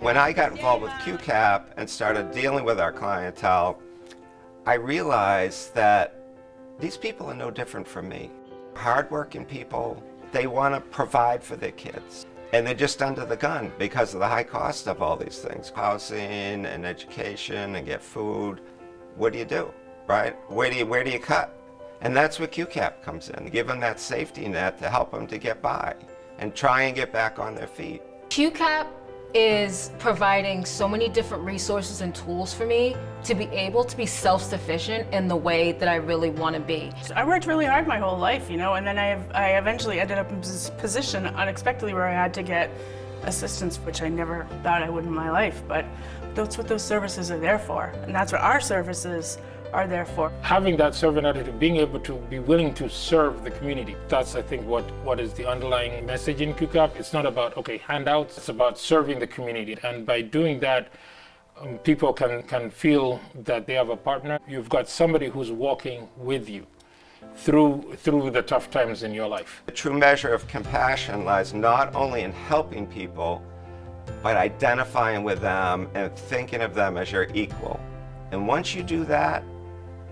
When I got involved with QCAP and started dealing with our clientele, I realized that these people are no different from me. Hardworking people, they want to provide for their kids. And they're just under the gun because of the high cost of all these things. Housing and education and get food. What do you do, right? Where do you cut? And that's where QCAP comes in. Give them that safety net to help them to get by and try and get back on their feet. QCAP is providing so many different resources and tools for me to be able to be self-sufficient in the way that I really want to be. I worked really hard my whole life, you know, and then I eventually ended up in this position unexpectedly where I had to get assistance, which I never thought I would in my life, but that's what those services are there for, and that's what our services are there for. Having that servant attitude, being able to be willing to serve the community, that's I think what is the underlying message in QCAP. It's not about, okay, handouts, it's about serving the community. And by doing that, people can feel that they have a partner. You've got somebody who's walking with you through the tough times in your life. The true measure of compassion lies not only in helping people, but identifying with them and thinking of them as your equal. And once you do that,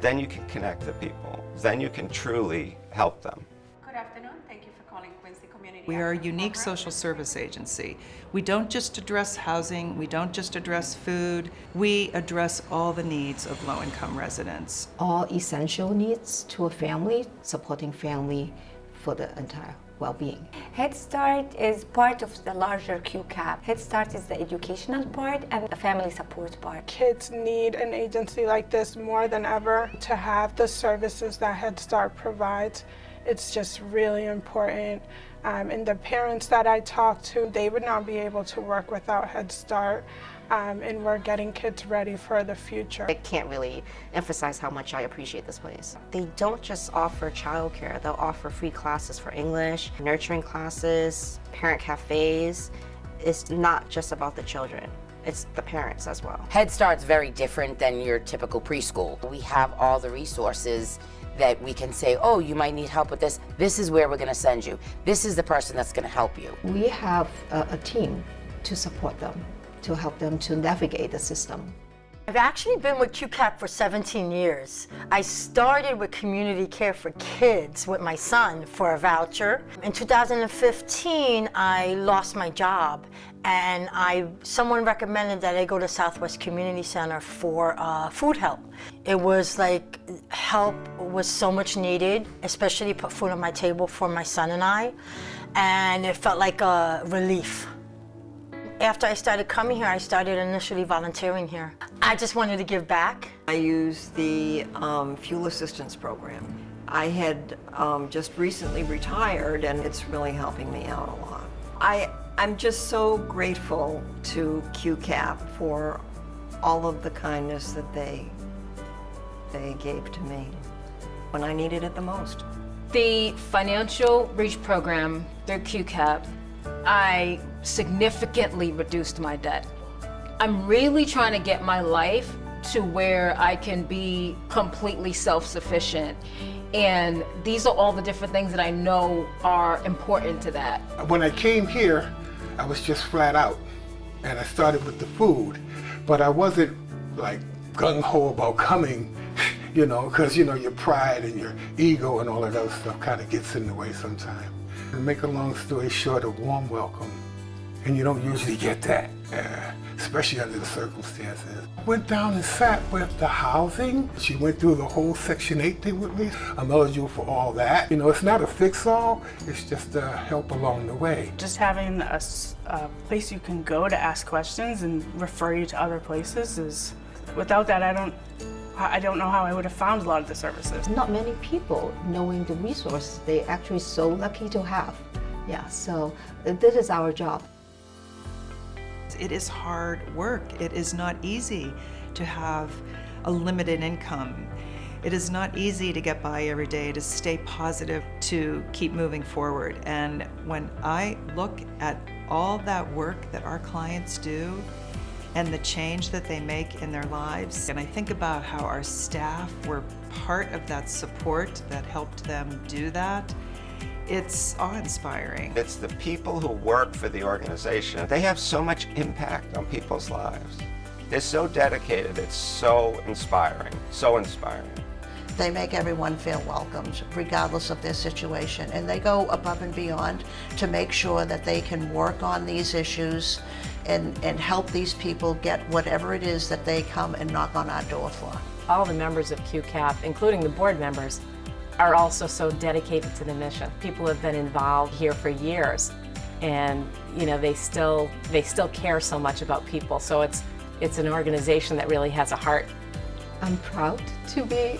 then you can connect to people. Then you can truly help them. Good afternoon. Thank you for calling Quincy Community. We are a unique social service agency. We don't just address housing, we don't just address food, we address all the needs of low-income residents. All essential needs to a family, supporting family for the entire well-being. Head Start is part of the larger QCAP. Head Start is the educational part and the family support part. Kids need an agency like this more than ever to have the services that Head Start provides. It's just really important. And the parents that I talk to, they would not be able to work without Head Start. And we're getting kids ready for the future. I can't really emphasize how much I appreciate this place. They don't just offer childcare, they'll offer free classes for English, nurturing classes, parent cafes. It's not just about the children, it's the parents as well. Head Start's very different than your typical preschool. We have all the resources that we can say, oh, you might need help with this. This is where we're gonna send you. This is the person that's gonna help you. We have a team to support them, to help them to navigate the system. I've actually been with QCAP for 17 years. I started with community care for kids with my son for a voucher. In 2015, I lost my job and someone recommended that I go to Southwest Community Center for food help. It was like help was so much needed, especially put food on my table for my son and it felt like a relief. After I started coming here, I started initially volunteering here. I just wanted to give back. I use the fuel assistance program. I had just recently retired and it's really helping me out a lot. I'm just so grateful to QCAP for all of the kindness that they gave to me when I needed it the most. The financial reach program through QCAP, I significantly reduced my debt. I'm really trying to get my life to where I can be completely self-sufficient. And these are all the different things that I know are important to that. When I came here, I was just flat out. And I started with the food, but I wasn't like gung-ho about coming, you know, because you know, your pride and your ego and all of that other stuff kind of gets in the way sometimes. To make a long story short, a warm welcome. And you don't usually get that, especially under the circumstances. Went down and sat with the housing. She went through the whole Section 8 thing with me. I'm eligible for all that. You know, it's not a fix-all, it's just a help along the way. Just having a place you can go to ask questions and refer you to other places is, without that, I don't know how I would have found a lot of the services. Not many people knowing the resources they're actually so lucky to have. Yeah, so this is our job. It is hard work. It is not easy to have a limited income. It is not easy to get by every day, to stay positive, to keep moving forward. And when I look at all that work that our clients do and the change that they make in their lives, and I think about how our staff were part of that support that helped them do that, It's awe-inspiring. It's the people who work for the organization. They have so much impact on people's lives. They're so dedicated. It's so inspiring, so inspiring. They make everyone feel welcomed, regardless of their situation, and they go above and beyond to make sure that they can work on these issues and help these people get whatever it is that they come and knock on our door for. All the members of QCAP, including the board members, are also so dedicated to the mission. People have been involved here for years, and they still care so much about people. So it's an organization that really has a heart. I'm proud to be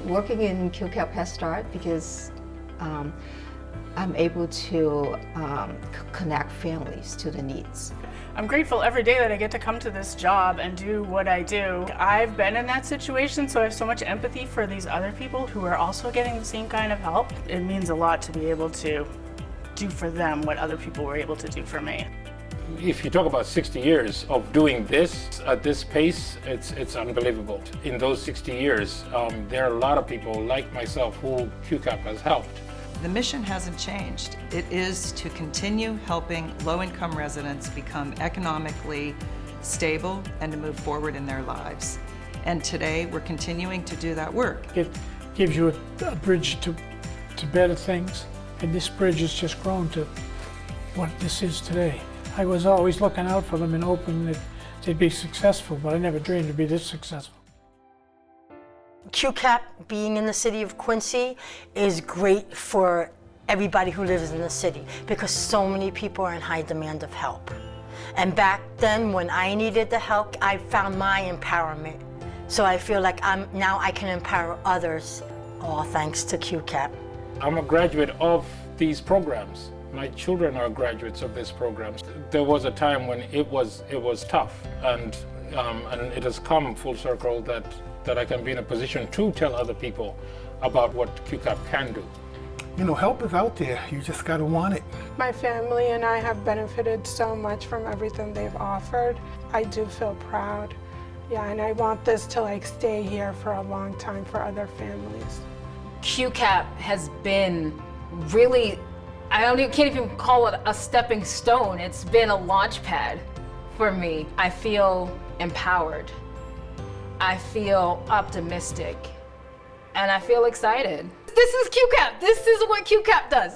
working in QCAP Head Start because I'm able to connect families to the needs. I'm grateful every day that I get to come to this job and do what I do. I've been in that situation, so I have so much empathy for these other people who are also getting the same kind of help. It means a lot to be able to do for them what other people were able to do for me. If you talk about 60 years of doing this at this pace, it's unbelievable. In those 60 years, there are a lot of people like myself who QCAP has helped. The mission hasn't changed. It is to continue helping low-income residents become economically stable and to move forward in their lives. And today, we're continuing to do that work. It gives you a bridge to better things, and this bridge has just grown to what this is today. I was always looking out for them and hoping that they'd be successful, but I never dreamed to be this successful. QCAP being in the city of Quincy is great for everybody who lives in the city because so many people are in high demand of help. And back then when I needed the help, I found my empowerment. So I feel like now I can empower others, all thanks to QCAP. I'm a graduate of these programs. My children are graduates of these programs. There was a time when it was tough, and it has come full circle that I can be in a position to tell other people about what QCAP can do. Help is out there. You just gotta want it. My family and I have benefited so much from everything they've offered. I do feel proud. Yeah, and I want this to stay here for a long time for other families. QCAP has been really, can't even call it a stepping stone. It's been a launch pad for me. I feel empowered. I feel optimistic. And I feel excited. This is QCAP. This is what QCAP does.